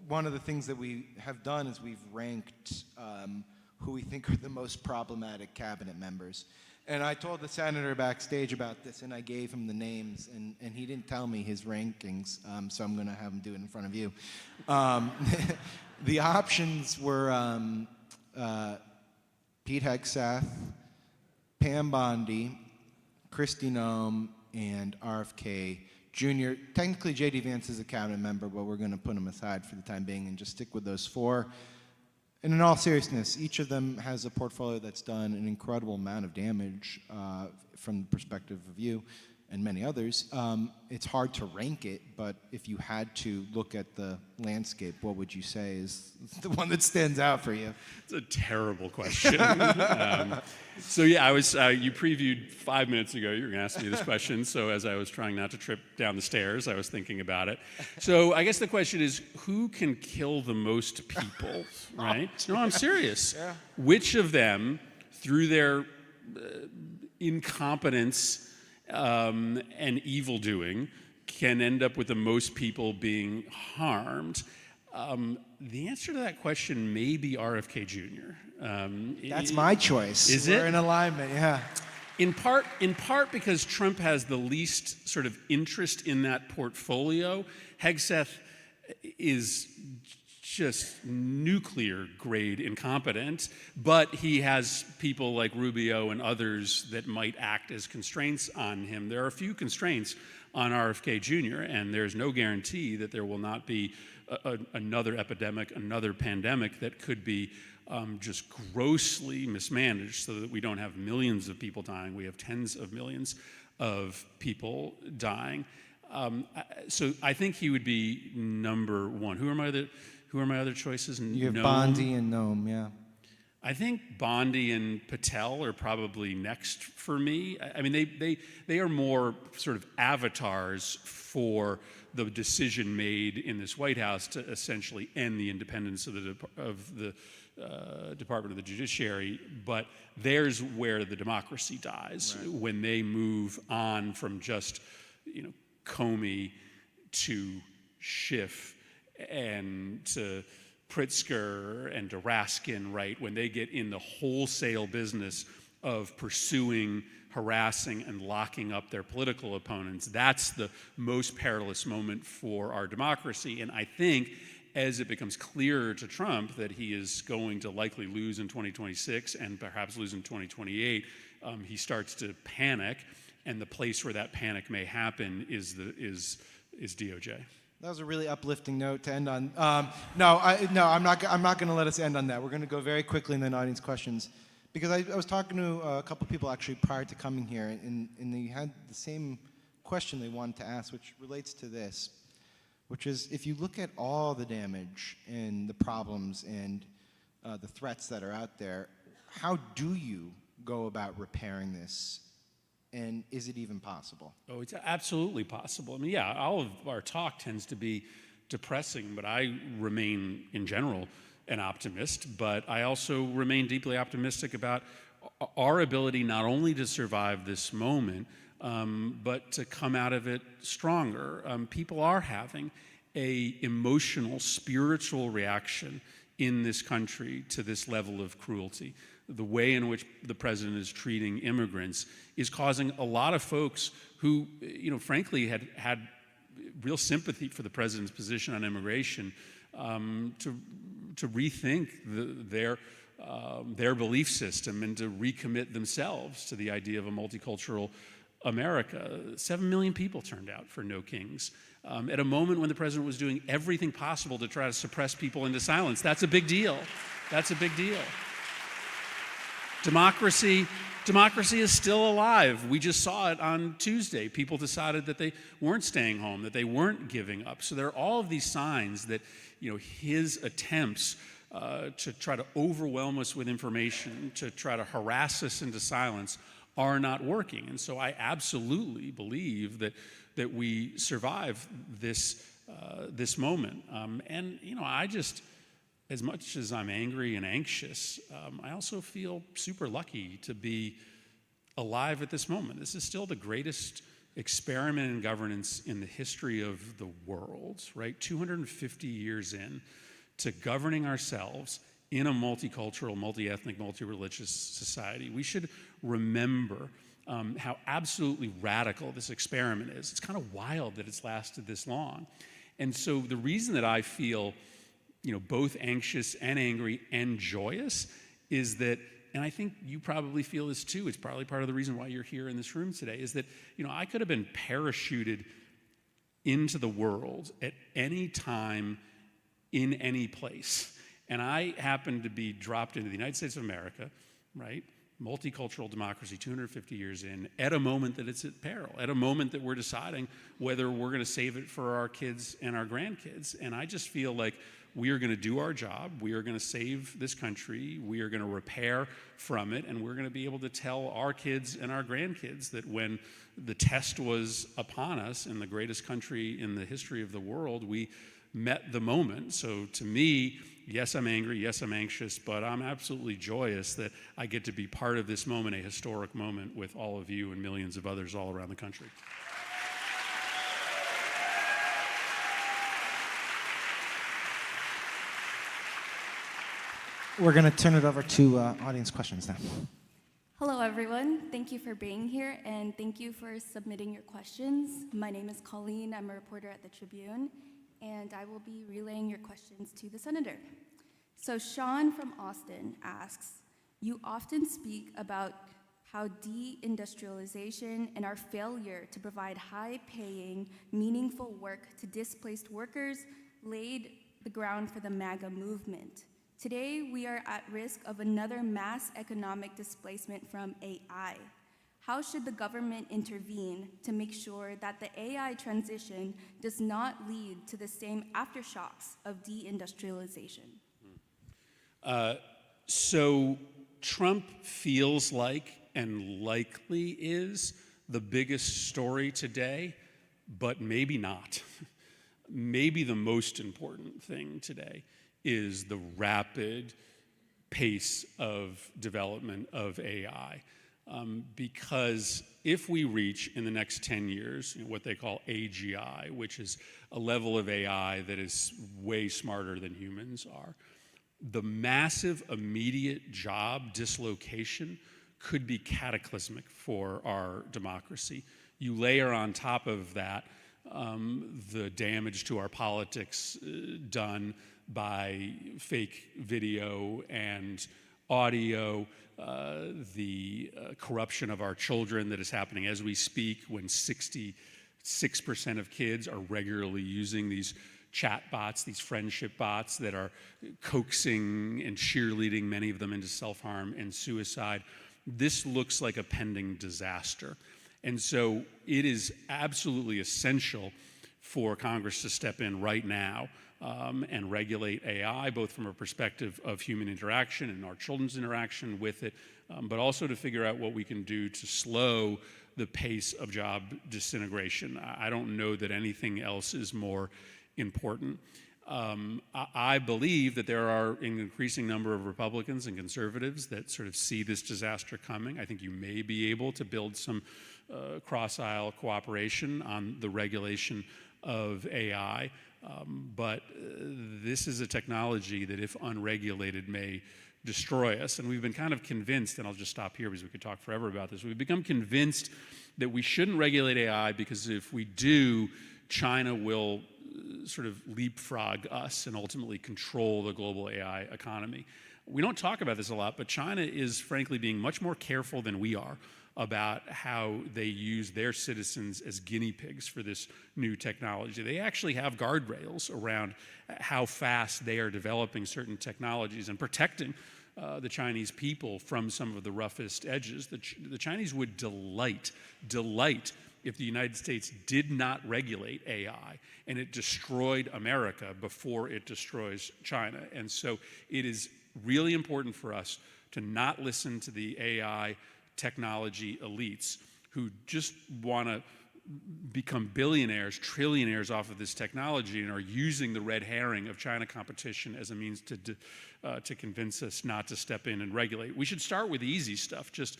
one of the things that we have done is we've ranked who we think are the most problematic cabinet members. And I told the senator backstage about this, and I gave him the names, and he didn't tell me his rankings, so I'm going to have him do it in front of you. The options were Pete Hegseth, Pam Bondi, Kristi Noem, and RFK Jr. Technically, J.D. Vance is a cabinet member, but we're going to put him aside for the time being and just stick with those 4. And in all seriousness, each of them has a portfolio that's done an incredible amount of damage from the perspective of you and many others. It's hard to rank it, but if you had to look at the landscape, what would you say is the one that stands out for you? It's a terrible question. So yeah, you previewed 5 minutes ago, you were going to ask me this question, so as I was trying not to trip down the stairs, I was thinking about it. So I guess the question is, who can kill the most people, right? No, I'm serious. Yeah. Which of them, through their incompetence and evil doing, can end up with the most people being harmed? The answer to that question may be RFK Jr. That's my choice. Is We're it? in alignment, yeah. In part because Trump has the least sort of interest in that portfolio. Hegseth is just nuclear grade incompetent, but he has people like Rubio and others that might act as constraints on him. There are a few constraints on RFK Jr., and there's no guarantee that there will not be another epidemic, another pandemic that could be just grossly mismanaged so that we don't have millions of people dying. We have tens of millions of people dying. So I think he would be number 1. Who are my other choices? You have Noem. Bondi and Noem, yeah. I think Bondi and Patel are probably next for me. I mean, they are more sort of avatars for the decision made in this White House to essentially end the independence of the Department of the Judiciary. But there's where the democracy dies, right, when they move on from just, Comey to Schiff and to Pritzker and to Raskin, right, when they get in the wholesale business of pursuing harassing and locking up their political opponents. That's the most perilous moment for our democracy. And I think as it becomes clearer to Trump that he is going to likely lose in 2026 and perhaps lose in 2028, he starts to panic, and the place where that panic may happen is DOJ. That was a really uplifting note to end on. No, I'm not going to let us end on that. We're going to go very quickly in the audience questions, because I was talking to a couple people actually prior to coming here, and they had the same question they wanted to ask, which relates to this, which is, if you look at all the damage and the problems and the threats that are out there, how do you go about repairing this? And is it even possible? Oh, it's absolutely possible. I mean, yeah, all of our talk tends to be depressing, but I remain, in general, an optimist. But I also remain deeply optimistic about our ability not only to survive this moment, but to come out of it stronger. People are having an emotional, spiritual reaction in this country to this level of cruelty. The way in which the president is treating immigrants is causing a lot of folks who, frankly, had real sympathy for the president's position on immigration to rethink their belief system and to recommit themselves to the idea of a multicultural America. 7 million people turned out for No Kings at a moment when the president was doing everything possible to try to suppress people into silence. That's a big deal. That's a big deal. Democracy is still alive. We just saw it on Tuesday. People decided that they weren't staying home, that they weren't giving up. So there are all of these signs that, his attempts to try to overwhelm us with information, to try to harass us into silence, are not working. And so I absolutely believe that we survive this moment. I just, as much as I'm angry and anxious, I also feel super lucky to be alive at this moment. This is still the greatest experiment in governance in the history of the world, right? 250 years in to governing ourselves in a multicultural, multi-ethnic, multi-religious society. We should remember how absolutely radical this experiment is. It's kind of wild that it's lasted this long. And so the reason that I feel both anxious and angry and joyous is that, and I think you probably feel this too, it's probably part of the reason why you're here in this room today, is that, I could have been parachuted into the world at any time in any place. And I happened to be dropped into the United States of America, right? Multicultural democracy, 250 years in, at a moment that it's at peril, at a moment that we're deciding whether we're going to save it for our kids and our grandkids. And I just feel like we are going to do our job. We are going to save this country. We are going to repair from it. And we're going to be able to tell our kids and our grandkids that when the test was upon us in the greatest country in the history of the world, we met the moment. So to me, yes, I'm angry, yes, I'm anxious, but I'm absolutely joyous that I get to be part of this moment, a historic moment with all of you and millions of others all around the country. We're going to turn it over to audience questions now. Hello, everyone. Thank you for being here, and thank you for submitting your questions. My name is Colleen. I'm a reporter at the Tribune, and I will be relaying your questions to the senator. So Sean from Austin asks, you often speak about how deindustrialization and our failure to provide high-paying, meaningful work to displaced workers laid the ground for the MAGA movement. Today, we are at risk of another mass economic displacement from AI. How should the government intervene to make sure that the AI transition does not lead to the same aftershocks of deindustrialization? So Trump feels like, and likely is, the biggest story today, but maybe not. Maybe the most important thing today is the rapid pace of development of AI. Because if we reach in the next 10 years what they call AGI, which is a level of AI that is way smarter than humans are, the massive immediate job dislocation could be cataclysmic for our democracy. You layer on top of that the damage to our politics done by fake video and audio, the corruption of our children that is happening as we speak, when 66% of kids are regularly using these chat bots, these friendship bots that are coaxing and cheerleading many of them into self-harm and suicide. This looks like a pending disaster. And so it is absolutely essential for Congress to step in right now and regulate AI, both from a perspective of human interaction and our children's interaction with it, but also to figure out what we can do to slow the pace of job disintegration. I don't know that anything else is more important. I believe that there are an increasing number of Republicans and conservatives that sort of see this disaster coming. I think you may be able to build some cross-aisle cooperation on the regulation of AI, but this is a technology that, if unregulated, may destroy us. And we've been kind of convinced, and I'll just stop here because we could talk forever about this, we've become convinced that we shouldn't regulate AI because if we do, China will sort of leapfrog us and ultimately control the global AI economy. We don't talk about this a lot, but China is frankly being much more careful than we are about how they use their citizens as guinea pigs for this new technology. They actually have guardrails around how fast they are developing certain technologies and protecting the Chinese people from some of the roughest edges. The Chinese would delight if the United States did not regulate AI and it destroyed America before it destroys China. And so it is really important for us to not listen to the AI technology elites who just want to become billionaires, trillionaires off of this technology and are using the red herring of China competition as a means to convince us not to step in and regulate. We should start with the easy stuff. Just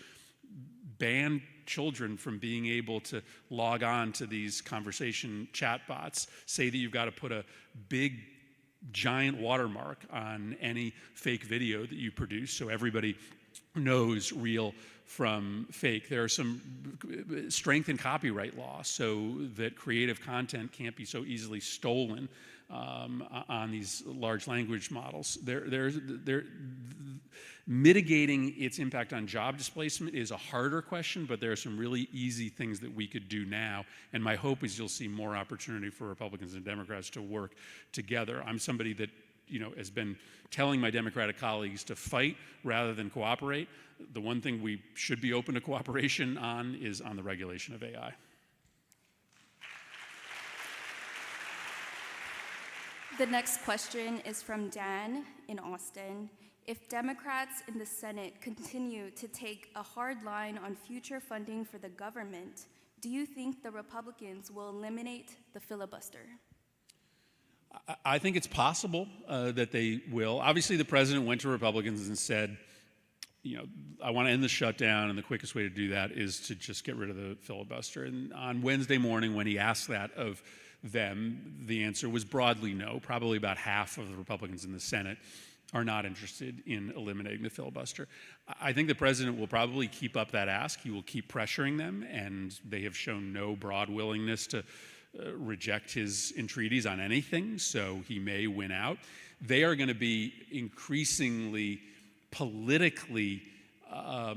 ban children from being able to log on to these conversation chatbots. Say that you've got to put a big, giant watermark on any fake video that you produce so everybody knows real from fake. There are some strength in copyright law so that creative content can't be so easily stolen on these large language models. Mitigating its impact on job displacement is a harder question, but there are some really easy things that we could do now. And my hope is you'll see more opportunity for Republicans and Democrats to work together. I'm somebody that has been telling my Democratic colleagues to fight rather than cooperate. The one thing we should be open to cooperation on is on the regulation of AI. The next question is from Dan in Austin. If Democrats in the Senate continue to take a hard line on future funding for the government, do you think the Republicans will eliminate the filibuster? I think it's possible that they will. Obviously, the president went to Republicans and said, I want to end the shutdown, and the quickest way to do that is to just get rid of the filibuster. And on Wednesday morning, when he asked that of them, the answer was broadly no. Probably about half of the Republicans in the Senate are not interested in eliminating the filibuster. I think the president will probably keep up that ask. He will keep pressuring them, and they have shown no broad willingness to reject his entreaties on anything, so he may win out. They are going to be increasingly politically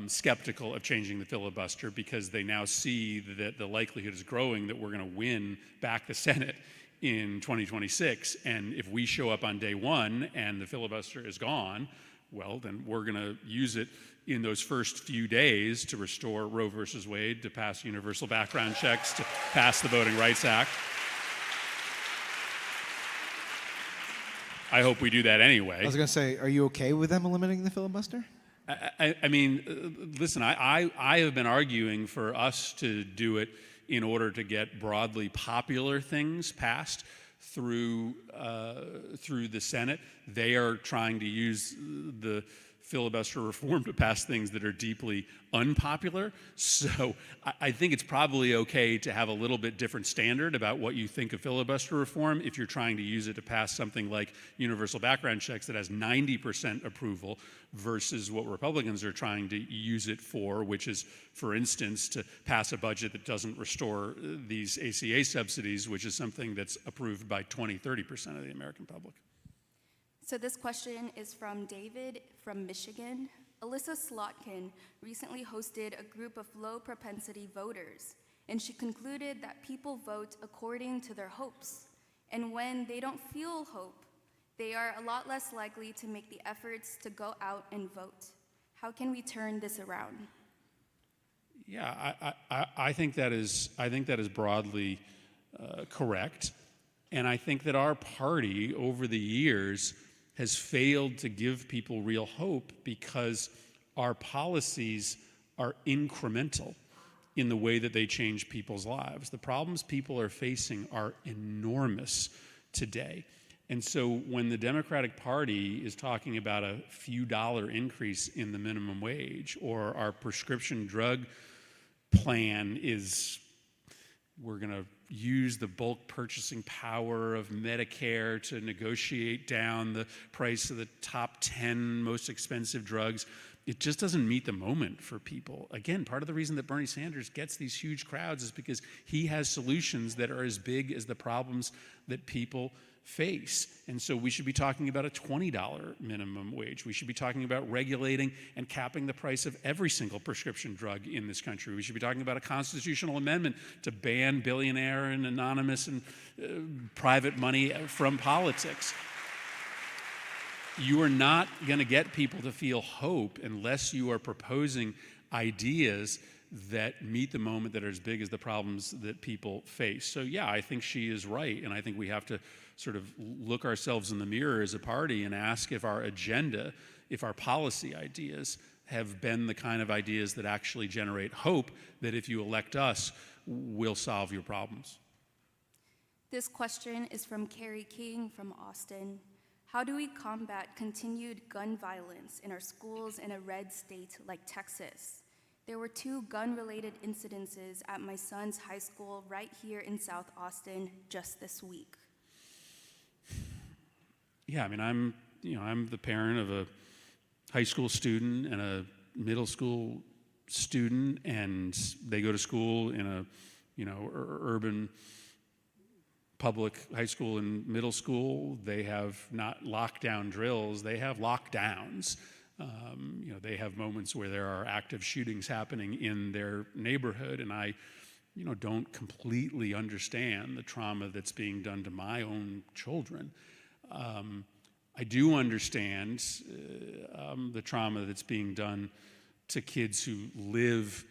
skeptical of changing the filibuster because they now see that the likelihood is growing that we're going to win back the Senate in 2026. And if we show up on day one and the filibuster is gone, well, then we're going to use it in those first few days to restore Roe versus Wade, to pass universal background checks, to pass the Voting Rights Act. I hope we do that anyway. I was going to say, are you okay with them eliminating the filibuster? I mean, listen, I have been arguing for us to do it in order to get broadly popular things passed through the Senate. They are trying to use the filibuster reform to pass things that are deeply unpopular. So I think it's probably okay to have a little bit different standard about what you think of filibuster reform if you're trying to use it to pass something like universal background checks that has 90% approval versus what Republicans are trying to use it for, which is, for instance, to pass a budget that doesn't restore these ACA subsidies, which is something that's approved by 20-30% of the American public. So this question is from David from Michigan. Alyssa Slotkin recently hosted a group of low-propensity voters, and she concluded that people vote according to their hopes. And when they don't feel hope, they are a lot less likely to make the efforts to go out and vote. How can we turn this around? Yeah, I think that is broadly correct, and I think that our party over the years has failed to give people real hope because our policies are incremental in the way that they change people's lives. The problems people are facing are enormous today. And so when the Democratic Party is talking about a few dollar increase in the minimum wage, or our prescription drug plan is we're going to use the bulk purchasing power of Medicare to negotiate down the price of the top 10 most expensive drugs, it just doesn't meet the moment for people. Again, part of the reason that Bernie Sanders gets these huge crowds is because he has solutions that are as big as the problems that people face. And so we should be talking about a $20 minimum wage. We should be talking about regulating and capping the price of every single prescription drug in this country. We should be talking about a constitutional amendment to ban billionaire and anonymous and private money from politics. You are not going to get people to feel hope unless you are proposing ideas that meet the moment, that are as big as the problems that people face. So yeah, I think she is right, and I think we have to sort of look ourselves in the mirror as a party and ask if our agenda, if our policy ideas have been the kind of ideas that actually generate hope, that if you elect us, we'll solve your problems. This question is from Carrie King from Austin. How do we combat continued gun violence in our schools in a red state like Texas? There were 2 gun-related incidences at my son's high school right here in South Austin just this week. Yeah, I mean, I'm the parent of a high school student and a middle school student, and they go to school in a, urban public high school and middle school. They have not lockdown drills, they have lockdowns. They have moments where there are active shootings happening in their neighborhood, and I, don't completely understand the trauma that's being done to my own children. I do understand the trauma that's being done to kids who live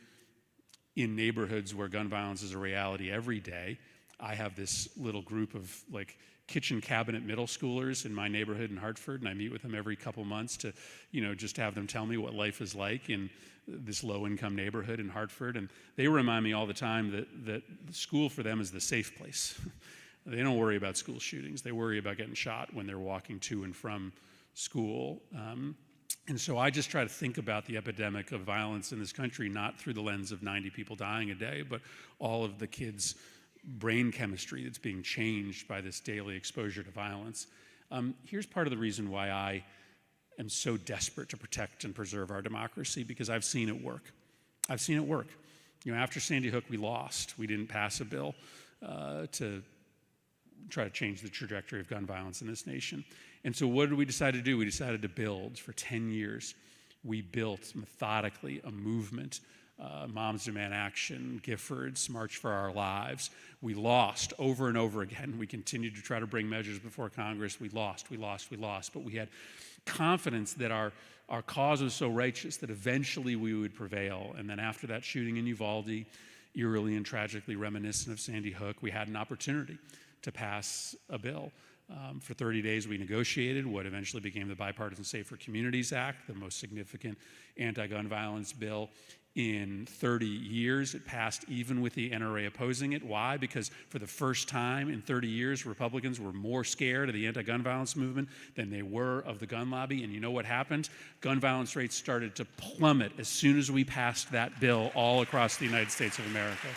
in neighborhoods where gun violence is a reality every day. I have this little group of kitchen cabinet middle schoolers in my neighborhood in Hartford, and I meet with them every couple months to, just have them tell me what life is like in this low-income neighborhood in Hartford. And they remind me all the time that school for them is the safe place. They don't worry about school shootings. They worry about getting shot when they're walking to and from school. And so I just try to think about the epidemic of violence in this country, not through the lens of 90 people dying a day, but all of the kids' brain chemistry that's being changed by this daily exposure to violence. Here's part of the reason why I am so desperate to protect and preserve our democracy, because I've seen it work. I've seen it work. After Sandy Hook, we lost. We didn't pass a bill to try to change the trajectory of gun violence in this nation. And so what did we decide to do? We decided to build. For 10 years, we built methodically a movement. Moms Demand Action, Giffords, March for Our Lives. We lost over and over again. We continued to try to bring measures before Congress. We lost. But we had confidence that our cause was so righteous that eventually we would prevail. And then after that shooting in Uvalde, eerily and tragically reminiscent of Sandy Hook, we had an opportunity to pass a bill. For 30 days, we negotiated what eventually became the Bipartisan Safer Communities Act, the most significant anti-gun violence bill in 30 years. It passed even with the NRA opposing it. Why? Because for the first time in 30 years, Republicans were more scared of the anti-gun violence movement than they were of the gun lobby. And you know what happened? Gun violence rates started to plummet as soon as we passed that bill all across the United States of America.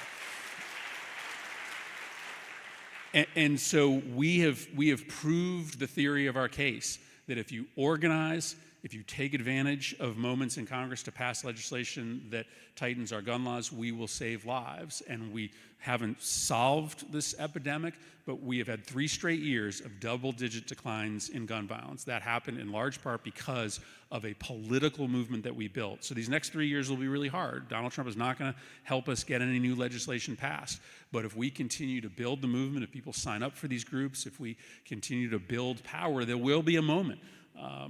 And so we have proved the theory of our case that if you organize, if you take advantage of moments in Congress to pass legislation that tightens our gun laws, we will save lives. And we haven't solved this epidemic, but we have had 3 straight years of double-digit declines in gun violence. That happened in large part because of a political movement that we built. So these next 3 years will be really hard. Donald Trump is not going to help us get any new legislation passed. But if we continue to build the movement, if people sign up for these groups, if we continue to build power, there will be a moment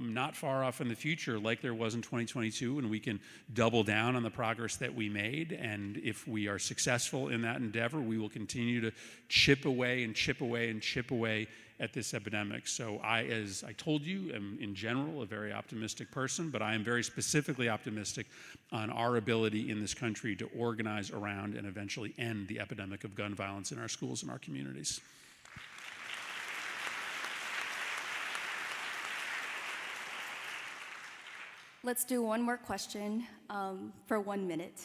not far off in the future, like there was in 2022, when we can double down on the progress that we made. And if we are successful in that endeavor, we will continue to chip away and chip away and chip away at this epidemic. So I, as I told you, am in general a very optimistic person, but I am very specifically optimistic on our ability in this country to organize around and eventually end the epidemic of gun violence in our schools and our communities. Let's do one more question for 1 minute.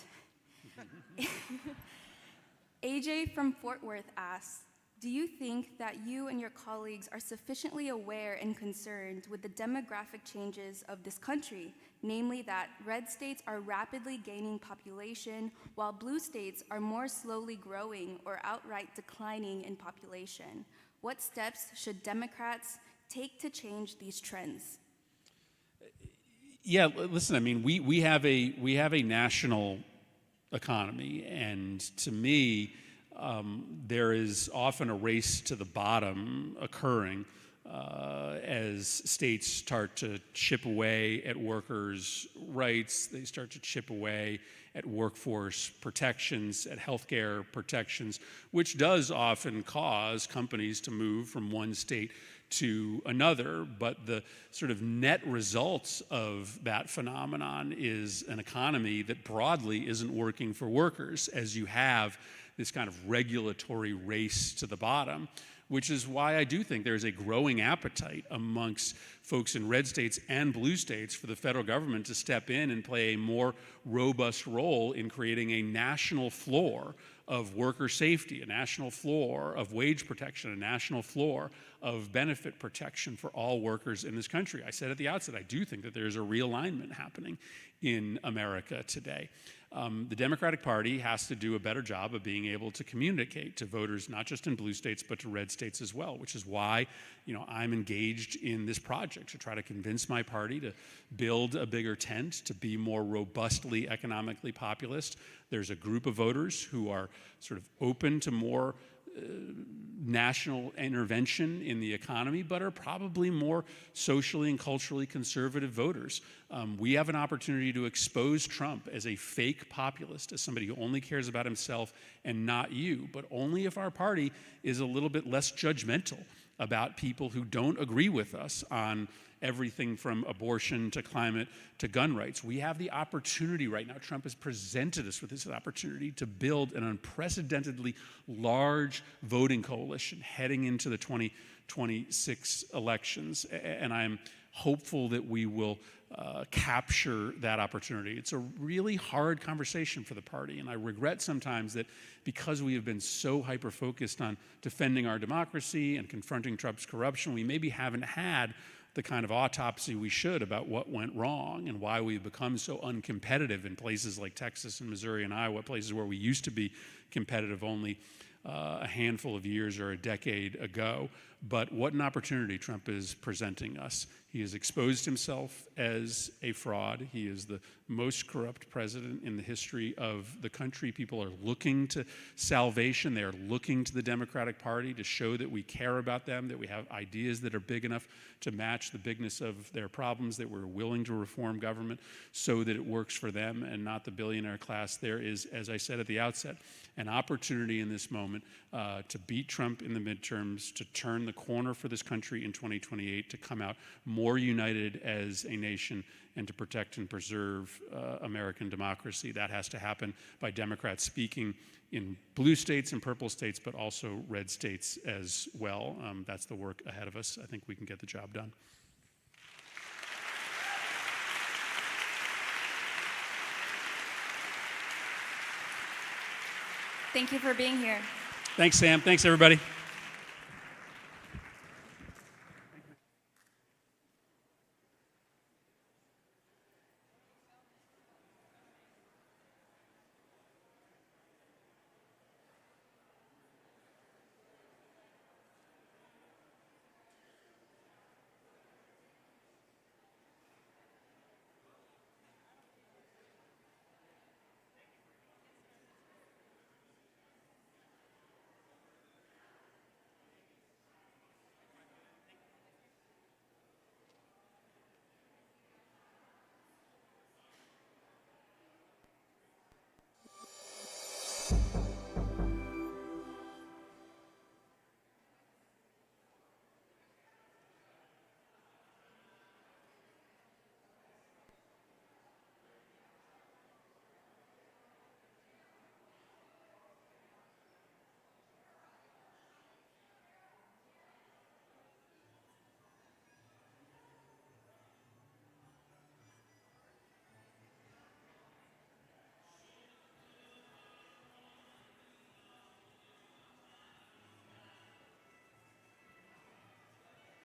AJ from Fort Worth asks, do you think that you and your colleagues are sufficiently aware and concerned with the demographic changes of this country, namely that red states are rapidly gaining population while blue states are more slowly growing or outright declining in population? What steps should Democrats take to change these trends? Yeah, listen, I mean, we have a national economy, and to me, there is often a race to the bottom occurring as states start to chip away at workers' rights, they start to chip away at workforce protections, at healthcare protections, which does often cause companies to move from one state to another. But the sort of net results of that phenomenon is an economy that broadly isn't working for workers, as you have this kind of regulatory race to the bottom, which is why I do think there's a growing appetite amongst folks in red states and blue states for the federal government to step in and play a more robust role in creating a national floor of worker safety, a national floor of wage protection, a national floor of benefit protection for all workers in this country. I said at the outset, I do think that there's a realignment happening in America today. The Democratic Party has to do a better job of being able to communicate to voters, not just in blue states, but to red states as well, which is why, I'm engaged in this project to try to convince my party to build a bigger tent, to be more robustly economically populist. There's a group of voters who are sort of open to more national intervention in the economy, but are probably more socially and culturally conservative voters. We have an opportunity to expose Trump as a fake populist, as somebody who only cares about himself and not you, but only if our party is a little bit less judgmental about people who don't agree with us on everything from abortion to climate to gun rights. We have the opportunity right now. Trump has presented us with this opportunity to build an unprecedentedly large voting coalition heading into the 2026 elections. And I'm hopeful that we will capture that opportunity. It's a really hard conversation for the party, and I regret sometimes that because we have been so hyper-focused on defending our democracy and confronting Trump's corruption, we maybe haven't had the kind of autopsy we should about what went wrong and why we've become so uncompetitive in places like Texas and Missouri and Iowa, places where we used to be competitive only a handful of years or a decade ago. But what an opportunity Trump is presenting us. He has exposed himself as a fraud. He is the most corrupt president in the history of the country. People are looking to salvation. They are looking to the Democratic Party to show that we care about them, that we have ideas that are big enough to match the bigness of their problems, that we're willing to reform government so that it works for them and not the billionaire class. There is, as I said at the outset, an opportunity in this moment to beat Trump in the midterms, to turn the corner for this country in 2028 to come out more united as a nation and to protect and preserve American democracy. That has to happen by Democrats speaking in blue states and purple states, but also red states as well. That's the work ahead of us. I think we can get the job done. Thank you for being here. Thanks, Sam. Thanks, everybody.